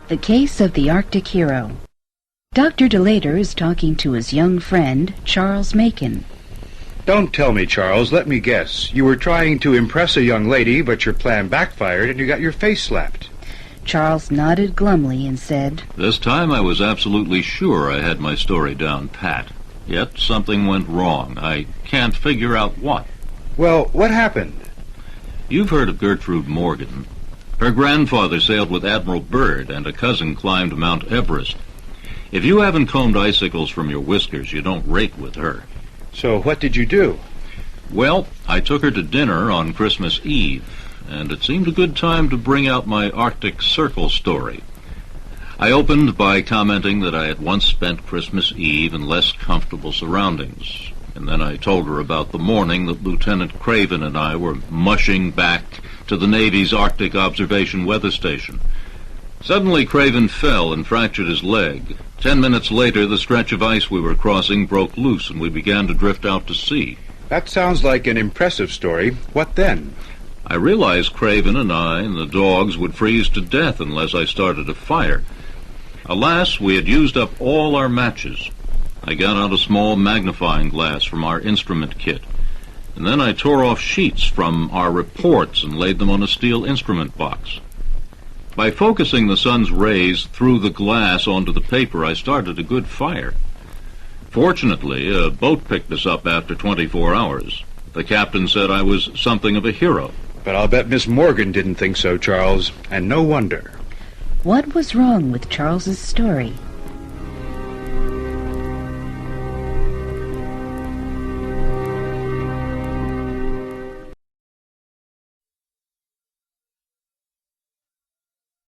The Case of the Arctic Hero. Dr. DeLater is talking to his young friend, Charles Macon. Don't tell me, Charles. Let me guess. You were trying to impress a young lady, but your plan backfired and you got your face slapped. Charles nodded glumly and said, This time I was absolutely sure I had my story down pat. Yet something went wrong. I can't figure out what. Well, what happened? You've heard of Gertrude Morgan. Her grandfather sailed with Admiral Byrd, and a cousin climbed Mount Everest. If you haven't combed icicles from your whiskers, you don't rate with her. So what did you do? Well, I took her to dinner on Christmas Eve, and it seemed a good time to bring out my Arctic Circle story. I opened by commenting that I had once spent Christmas Eve in less comfortable surroundings, and then I told her about the morning that Lieutenant Craven and I were mushing back to the Navy's Arctic Observation Weather Station. Suddenly Craven fell and fractured his leg. 10 minutes later, the stretch of ice we were crossing broke loose, and we began to drift out to sea. That sounds like an impressive story. What then? I realized Craven and I and the dogs would freeze to death unless I started a fire. Alas, we had used up all our matches. I got out a small magnifying glass from our instrument kit, and then I tore off sheets from our reports and laid them on a steel instrument box. By focusing the sun's rays through the glass onto the paper, I started a good fire. Fortunately, a boat picked us up after 24 hours. The captain said I was something of a hero. But I'll bet Miss Morgan didn't think so, Charles, and no wonder. What was wrong with Charles's story?